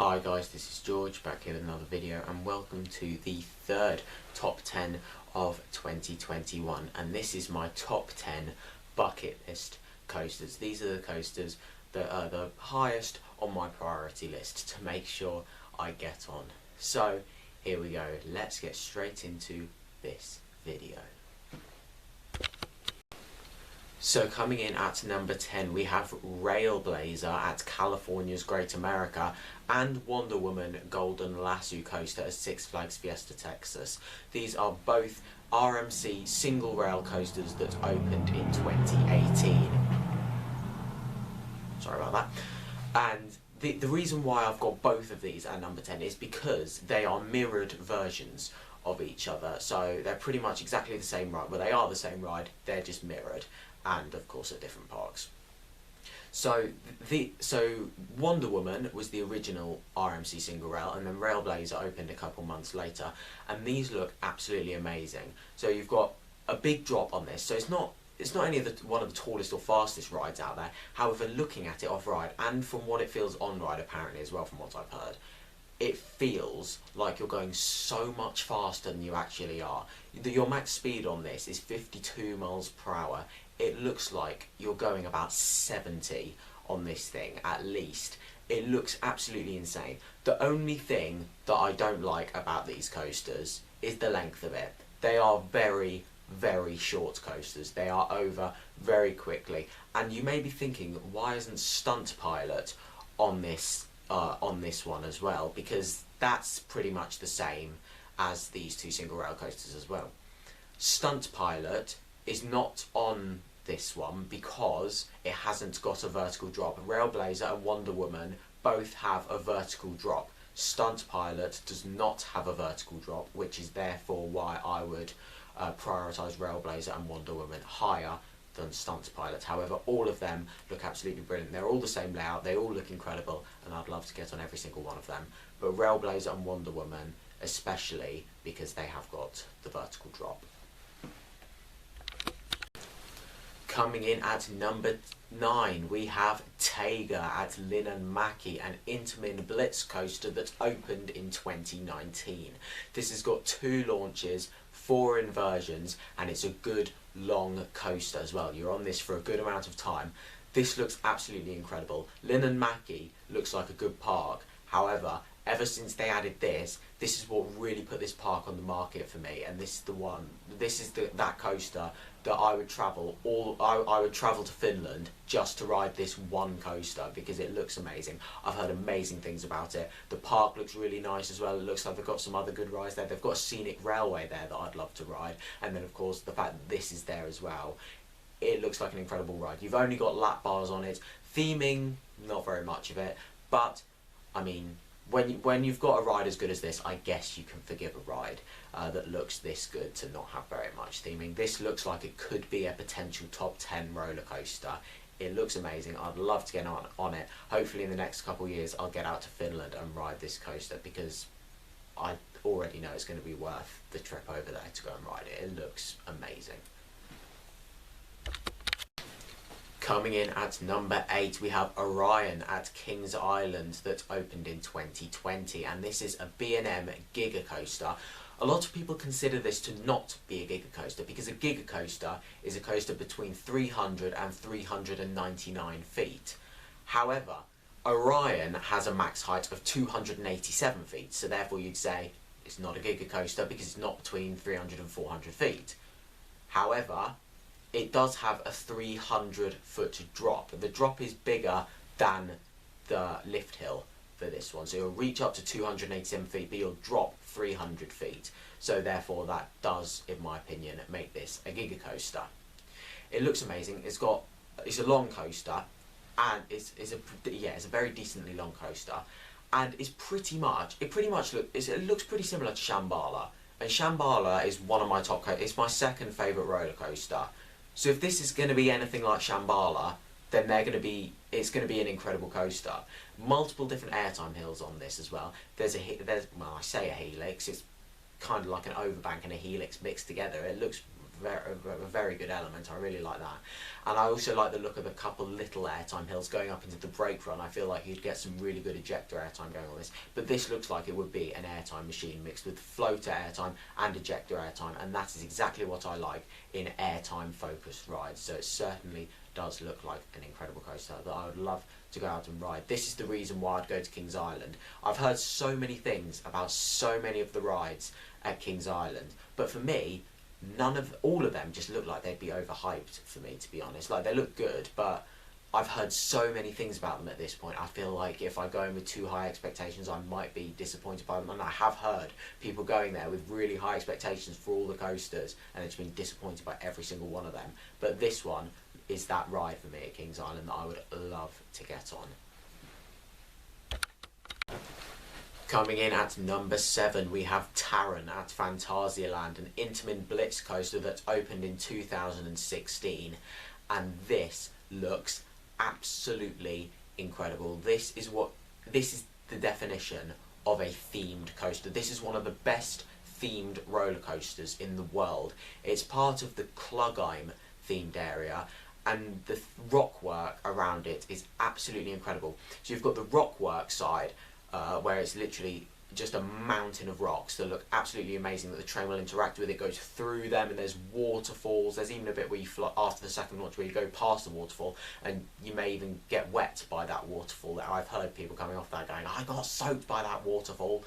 Hi guys, this is George back here with another video, and welcome to the third top 10 of 2021, and this is my top 10 bucket list coasters. These are the coasters that are the highest on my priority list to make sure I get on. So here we go, let's get straight into this video. So coming in at number 10 we have RailBlazer at California's Great America and Wonder Woman Golden Lasso Coaster at Six Flags Fiesta Texas. These are both RMC single rail coasters that opened in 2018. Sorry about that. And the reason why I've got both of these at number 10 is because they are mirrored versions of each other. So they're pretty much exactly the same ride. Well, they are the same ride, they're just mirrored. And of course at different parks. So Wonder Woman was the original RMC single rail, and then RailBlazer opened a couple months later, and these look absolutely amazing. So you've got a big drop on this, so it's not any of one of the tallest or fastest rides out there. However, looking at it off ride, and from what it feels on ride apparently as well, from what I've heard, it feels like you're going so much faster than you actually are. Your max speed on this is 52 miles per hour. It looks like you're going about 70 on this thing, at least. It looks absolutely insane. The only thing that I don't like about these coasters is the length of it. They are very, very short coasters. They are over very quickly. And you may be thinking, why isn't Stunt Pilot on this one as well? Because that's pretty much the same as these two single rail coasters as well. Stunt Pilot is not on this one because it hasn't got a vertical drop. RailBlazer and Wonder Woman both have a vertical drop. Stunt Pilot does not have a vertical drop, which is therefore why I would prioritise RailBlazer and Wonder Woman higher than Stunt Pilot. However, all of them look absolutely brilliant. They're all the same layout, they all look incredible, and I'd love to get on every single one of them. But RailBlazer and Wonder Woman especially, because they have got the vertical drop. Coming in at number 9 we have Taiga at Linnanmäki, an Intamin Blitz coaster that opened in 2019. This has got 2 launches, 4 inversions, and it's a good long coaster as well. You're on this for a good amount of time. This looks absolutely incredible. Linnanmäki looks like a good park. However, ever since they added this is what really put this park on the market for me, and this is the one. This is that coaster that I would travel I would travel to Finland just to ride this one coaster because it looks amazing. I've heard amazing things about it. The park looks really nice as well. It looks like they've got some other good rides there. They've got a scenic railway there that I'd love to ride, and then of course the fact that this is there as well. It looks like an incredible ride. You've only got lap bars on it. Theming, not very much of it, but I mean, when you've got a ride as good as this, I guess you can forgive a ride that looks this good to not have very much theming. This looks like it could be a potential top 10 roller coaster. It looks amazing. I'd love to get on it. Hopefully in the next couple of years I'll get out to Finland and ride this coaster, because I already know it's going to be worth the trip over there to go and ride it. It looks amazing. Coming in at number 8 we have Orion at Kings Island that opened in 2020, and this is a B&M Giga Coaster. A lot of people consider this to not be a Giga Coaster because a Giga Coaster is a coaster between 300 and 399 feet. However, Orion has a max height of 287 feet, so therefore you'd say it's not a Giga Coaster because it's not between 300 and 400 feet. However, it does have a 300-foot drop. The drop is bigger than the lift hill for this one. So you'll reach up to 287 feet, but you'll drop 300 feet. So therefore that does, in my opinion, make this a Giga Coaster. It looks amazing. It's a long coaster, and it's a very decently long coaster. And it looks pretty similar to Shambhala. And Shambhala is one of my top coasters. It's my second favourite roller coaster. So if this is going to be anything like Shambhala, then it's going to be an incredible coaster. Multiple different airtime hills on this as well. Well, I say a helix, it's kind of like an overbank and a helix mixed together. It looks a very good element. I really like that. And I also like the look of a couple little airtime hills going up into the brake run. I feel like you'd get some really good ejector airtime going on this. But this looks like it would be an airtime machine mixed with floater airtime and ejector airtime, and that is exactly what I like in airtime focused rides. So it certainly does look like an incredible coaster that I would love to go out and ride. This is the reason why I'd go to Kings Island. I've heard so many things about so many of the rides at Kings Island, but for me, all of them just look like they'd be overhyped for me, to be honest. Like, they look good, but I've heard so many things about them at this point. I feel like if I go in with too high expectations, I might be disappointed by them. And I have heard people going there with really high expectations for all the coasters, and it's been disappointed by every single one of them. But this one is that ride for me at Kings Island that I would love to get on. Coming in at number 7, we have Taran at Phantasialand, an Intamin Blitz coaster that opened in 2016, and this looks absolutely incredible. This is the definition of a themed coaster. This is one of the best themed roller coasters in the world. It's part of the Klugheim themed area, and the rock work around it is absolutely incredible. So you've got the rock work side, where it's literally just a mountain of rocks that look absolutely amazing, that the train will interact with. It goes through them, and there's waterfalls. There's even a bit where you fly after the second launch where you go past the waterfall, and you may even get wet by that waterfall. I've heard people coming off that going, I got soaked by that waterfall.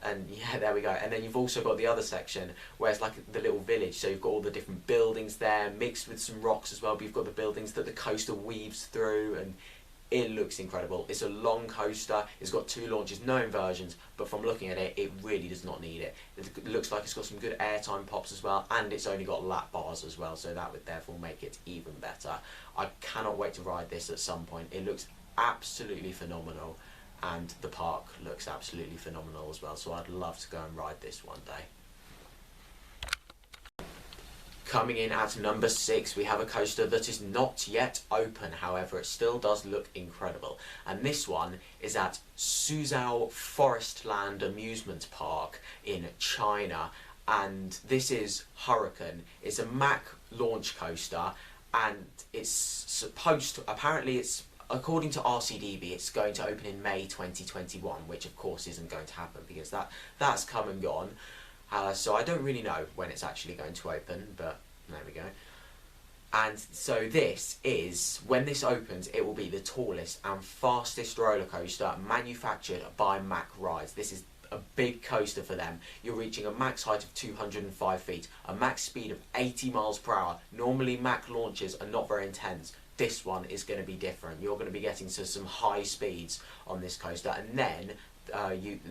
And yeah, there we go. And then you've also got the other section where it's like the little village, so you've got all the different buildings there mixed with some rocks as well, but you've got the buildings that the coaster weaves through, and it looks incredible. It's a long coaster, it's got 2 launches, no inversions, but from looking at it, it really does not need it. It looks like it's got some good airtime pops as well, and it's only got lap bars as well, so that would therefore make it even better. I cannot wait to ride this at some point. It looks absolutely phenomenal, and the park looks absolutely phenomenal as well, so I'd love to go and ride this one day. Coming in at number 6, we have a coaster that is not yet open, however it still does look incredible, and this one is at Suzhou Forestland Amusement Park in China, and this is Hurricane. It's a Mack launch coaster, and it's supposed to, apparently it's, according to RCDB, it's going to open in May 2021, which of course isn't going to happen because that's come and gone. So I don't really know when it's actually going to open, but there we go. And so this is, when this opens, it will be the tallest and fastest roller coaster manufactured by Mack Rides. This is a big coaster for them. You're reaching a max height of 205 feet, a max speed of 80 miles per hour. Normally Mack launches are not very intense. This one is going to be different. You're going to be getting to some high speeds on this coaster, and then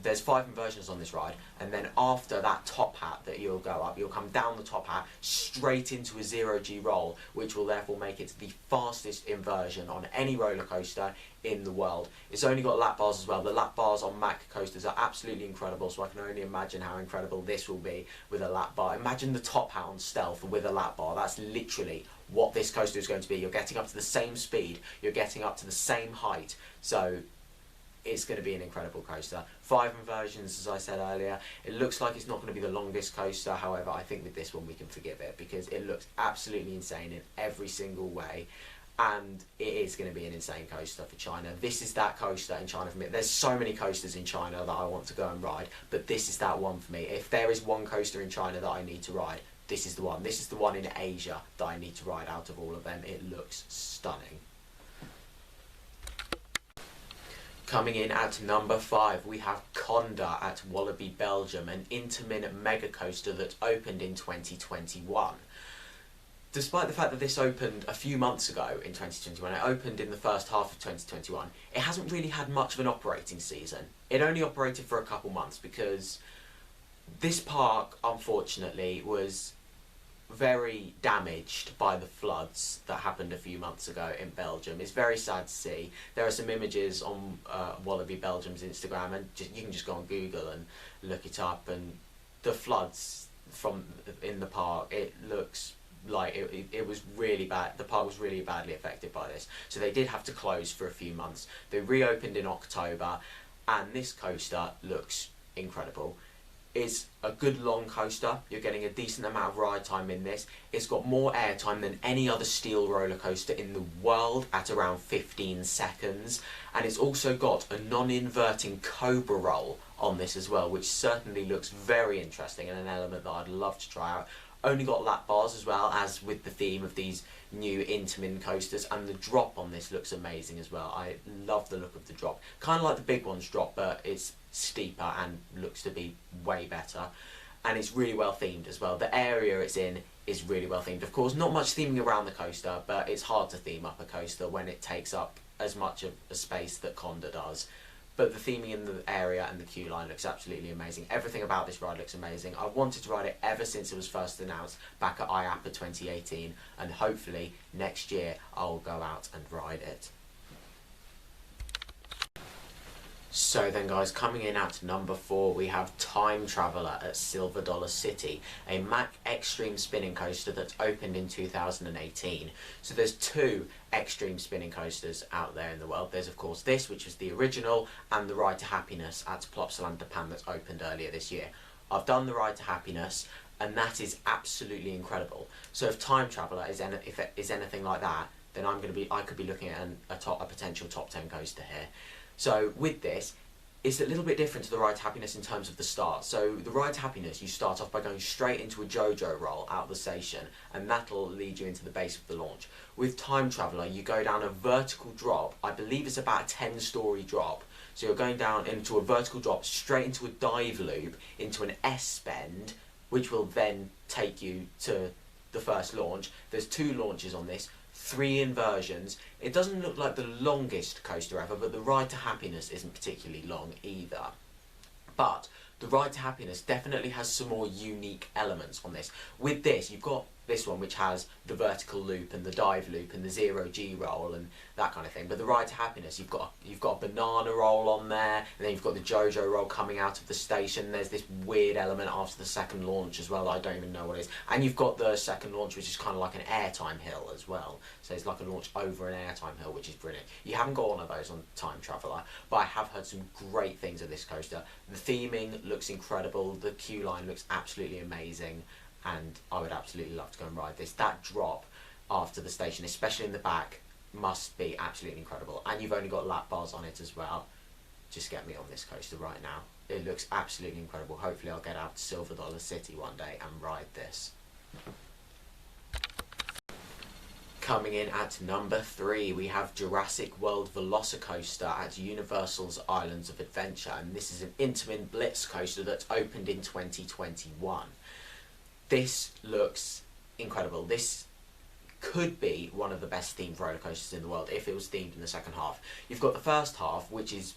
there's 5 inversions on this ride, and then after that top hat that you'll go up, you'll come down the top hat straight into a 0G roll, which will therefore make it the fastest inversion on any roller coaster in the world. It's only got lap bars as well. The lap bars on Mack coasters are absolutely incredible, so I can only imagine how incredible this will be with a lap bar. Imagine the top hat on Stealth with a lap bar. That's literally what this coaster is going to be. You're getting up to the same speed, you're getting up to the same height, so it's going to be an incredible coaster. 5 inversions, as I said earlier. It looks like it's not going to be the longest coaster, however, I think with this one we can forgive it because it looks absolutely insane in every single way, and it is going to be an insane coaster for China. This is that coaster in China for me. There's so many coasters in China that I want to go and ride, but this is that one for me. If there is one coaster in China that I need to ride, this is the one. This is the one in Asia that I need to ride out of all of them. It looks stunning. Coming in at number 5, we have Conda at Wallaby, Belgium, an Intamin mega coaster that opened in 2021. Despite the fact that this opened a few months ago in 2021, it opened in the first half of 2021, it hasn't really had much of an operating season. It only operated for a couple months because this park, unfortunately, was very damaged by the floods that happened a few months ago in Belgium. It's very sad to see. There are some images on Wallaby Belgium's Instagram, and you can just go on Google and look it up, and the floods in the park, it looks like it was really bad. The park was really badly affected by this, so they did have to close for a few months. They reopened in October, and this coaster looks incredible. It's a good long coaster. You're getting a decent amount of ride time in this. It's got more air time than any other steel roller coaster in the world at around 15 seconds. And it's also got a non-inverting cobra roll on this as well, which certainly looks very interesting and an element that I'd love to try out. Only got lap bars as well, as with the theme of these new Intamin coasters, and the drop on this looks amazing as well. I love the look of the drop. Kind of like the big one's drop, but it's steeper and looks to be way better. And it's really well themed as well. The area it's in is really well themed. Of course, not much theming around the coaster, but it's hard to theme up a coaster when it takes up as much of a space that Conda does. But the theming in the area and the queue line looks absolutely amazing. Everything about this ride looks amazing. I've wanted to ride it ever since it was first announced back at IAAPA 2018, and hopefully next year I'll go out and ride it. So then guys, coming in at number 4, we have Time Traveller at Silver Dollar City, a Mack Extreme spinning coaster that's opened in 2018. So there's 2 extreme spinning coasters out there in the world. There's of course this, which is the original, and the Ride to Happiness at Plopsaland Japan that's opened earlier this year. I've done the Ride to Happiness, and that is absolutely incredible. So if Time Traveller is anything like that, then I could be looking at a potential top 10 coaster here. So with this, it's a little bit different to the Ride to Happiness in terms of the start. So the Ride to Happiness, you start off by going straight into a JoJo roll out of the station, and that'll lead you into the base of the launch. With Time Traveller, you go down a vertical drop. I believe it's about a 10-story drop. So you're going down into a vertical drop, straight into a dive loop, into an S-bend, which will then take you to the first launch. There's 2 launches on this. 3 inversions. It doesn't look like the longest coaster ever, but the Ride to Happiness isn't particularly long either. But the Ride to Happiness definitely has some more unique elements on this. With this, you've got this one which has the vertical loop and the dive loop and the 0G roll and that kind of thing. But the Ride to Happiness, you've got a banana roll on there, and then you've got the JoJo roll coming out of the station. There's this weird element after the second launch as well that I don't even know what it is. And you've got the second launch, which is kind of like an airtime hill as well. So it's like a launch over an airtime hill, which is brilliant. You haven't got one of those on Time Traveller, but I have heard some great things of this coaster. The theming looks incredible. The queue line looks absolutely amazing. And I would absolutely love to go and ride this. That drop after the station, especially in the back, must be absolutely incredible. And you've only got lap bars on it as well. Just get me on this coaster right now. It looks absolutely incredible. Hopefully I'll get out to Silver Dollar City one day and ride this. Coming in at number 3, we have Jurassic World Velocicoaster at Universal's Islands of Adventure. And this is an Intamin Blitz coaster that's opened in 2021. This looks incredible. This could be one of the best themed roller coasters in the world if it was themed in the second half. You've got the first half, which is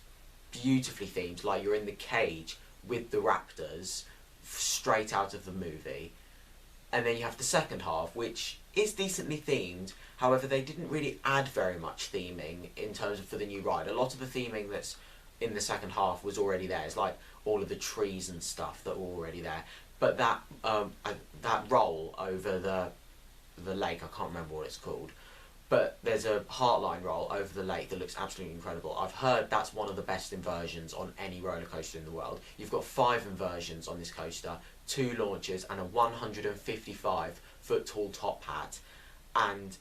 beautifully themed, like you're in the cage with the raptors straight out of the movie. And then you have the second half, which is decently themed. However, they didn't really add very much theming in terms of for the new ride. A lot of the theming that's in the second half was already there. It's like all of the trees and stuff that were already there. But that roll over the lake, I can't remember what it's called, but there's a Heartline roll over the lake that looks absolutely incredible. I've heard that's one of the best inversions on any roller coaster in the world. You've got 5 inversions on this coaster, 2 launches, and a 155-foot tall top hat. And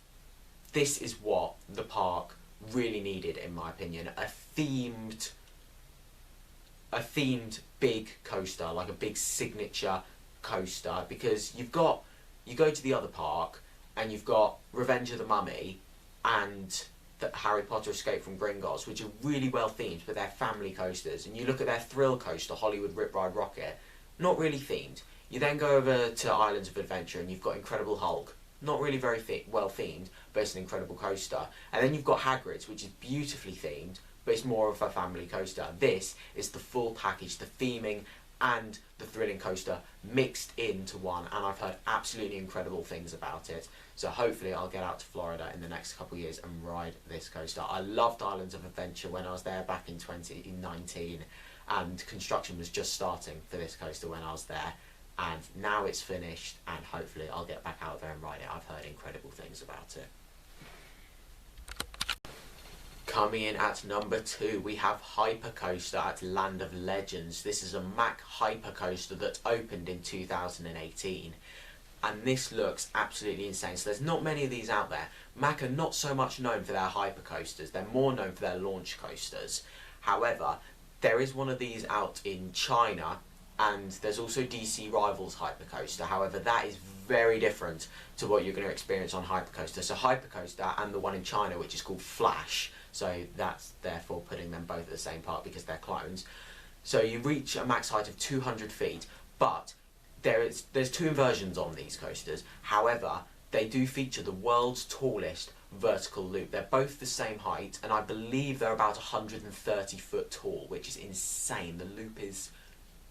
this is what the park really needed, in my opinion, a themed big coaster, like a big signature coaster, because you go to the other park and you've got Revenge of the Mummy and the Harry Potter Escape from Gringotts, which are really well themed, but they're family coasters. And you look at their thrill coaster, Hollywood Rip Ride Rocket, not really themed. You then go over to Islands of Adventure and you've got Incredible Hulk, not really very well themed, but it's an incredible coaster. And then you've got Hagrid's, which is beautifully themed, but it's more of a family coaster. This is the full package, the theming and the thrilling coaster mixed into one, and I've heard absolutely incredible things about it. So hopefully I'll get out to Florida in the next couple of years and ride this coaster. I loved Islands of Adventure when I was there back in 2019, and construction was just starting for this coaster when I was there, and now it's finished, and hopefully I'll get back out there and ride it. I've heard incredible things about it. Coming in at number 2, we have Hypercoaster at Land of Legends. This is a Mack Hypercoaster that opened in 2018. And this looks absolutely insane. So there's not many of these out there. Mack are not so much known for their hypercoasters, they're more known for their launch coasters. However, there is one of these out in China, and there's also DC Rivals Hypercoaster. However, that is very different to what you're going to experience on Hypercoaster. So Hypercoaster and the one in China, which is called Flash, so that's therefore putting them both at the same park because they're clones. So you reach a max height of 200 feet, but there's 2 inversions on these coasters. However, they do feature the world's tallest vertical loop. They're both the same height, and I believe they're about 130 foot tall, which is insane. The loop is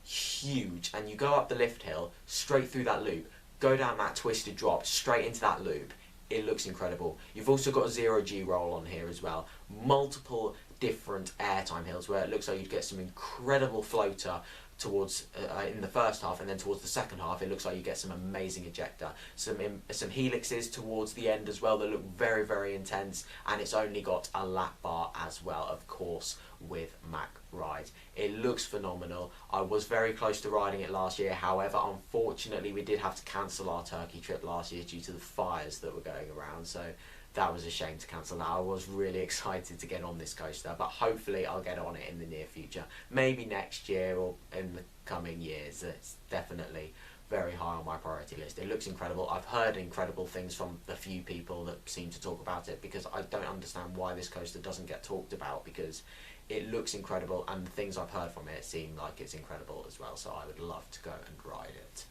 huge, and you go up the lift hill, straight through that loop, go down that twisted drop, straight into that loop. It looks incredible. You've also got a 0G roll on here as well. Multiple different airtime hills where it looks like you'd get some incredible floater towards in the first half, and then towards the second half it looks like you get some amazing ejector, some helixes towards the end as well that look very, very intense, and it's only got a lap bar as well, of course, with Mack Ride. It looks phenomenal. I was very close to riding it last year, however unfortunately we did have to cancel our Turkey trip last year due to the fires that were going around, so that was a shame to cancel that. I was really excited to get on this coaster, but hopefully I'll get on it in the near future. Maybe next year or in the coming years. It's definitely very high on my priority list. It looks incredible. I've heard incredible things from the few people that seem to talk about it, because I don't understand why this coaster doesn't get talked about, because it looks incredible and the things I've heard from it seem like it's incredible as well, so I would love to go and ride it.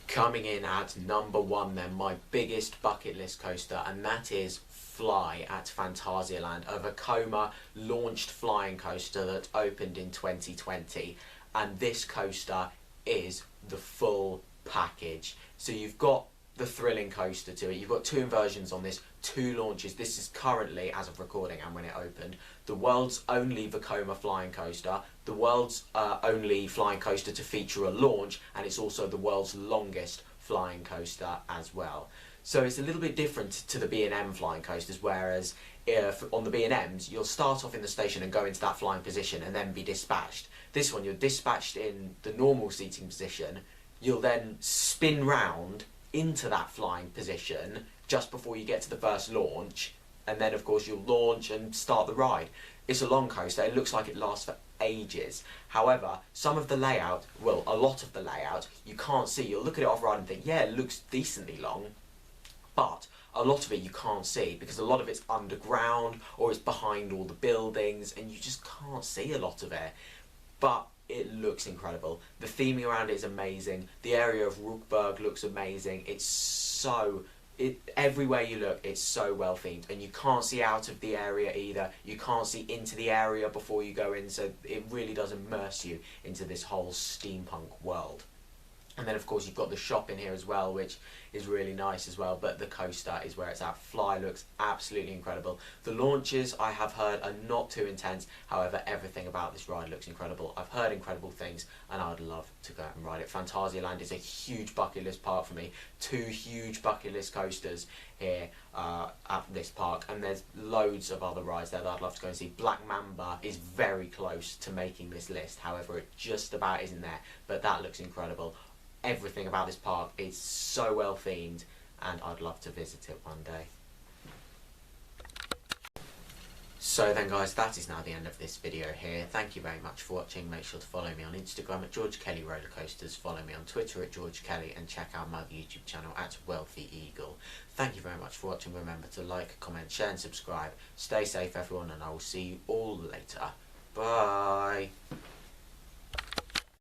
Coming in at number 1 then, my biggest bucket list coaster, and that is Fly at Phantasialand, a Vekoma launched flying coaster that opened in 2020, and this coaster is the full package. So you've got the thrilling coaster to it, you've got 2 inversions on this, 2 launches. This is currently, as of recording and when it opened, the world's only Vekoma flying coaster, the world's only flying coaster to feature a launch, and it's also the world's longest flying coaster as well. So it's a little bit different to the B&M flying coasters, whereas on the B&Ms you'll start off in the station and go into that flying position and then be dispatched. This one, you're dispatched in the normal seating position, you'll then spin round into that flying position just before you get to the first launch, and then of course you'll launch and start the ride. It's a long coaster, it looks like it lasts for ages. However, some of the layout, well, a lot of the layout, you can't see. You'll look at it off ride and think, yeah, it looks decently long, but a lot of it you can't see because a lot of it's underground or it's behind all the buildings and you just can't see a lot of it. But it looks incredible. The theming around it is amazing. The area of Rookburg looks amazing. It's so... everywhere you look, it's so well themed, and you can't see out of the area either. You can't see into the area before you go in, so it really does immerse you into this whole steampunk world. And then of course you've got the shop in here as well, which is really nice as well, but the coaster is where it's at. Fly looks absolutely incredible. The launches, I have heard, are not too intense. However, everything about this ride looks incredible. I've heard incredible things and I would love to go and ride it. Phantasialand is a huge bucket list park for me. 2 huge bucket list coasters here at this park, and there's loads of other rides there that I'd love to go and see. Black Mamba is very close to making this list, however it just about isn't there, but that looks incredible. Everything about this park is so well themed and I'd love to visit it one day. So then guys, that is now the end of this video here. Thank you very much for watching. Make sure to follow me on Instagram at George Kelly Roller Coasters, follow me on Twitter at George Kelly, and check out my YouTube channel at Wealthy Eagle. Thank you very much for watching. Remember to like, comment, share and subscribe. Stay safe everyone, and I will see you all later. Bye.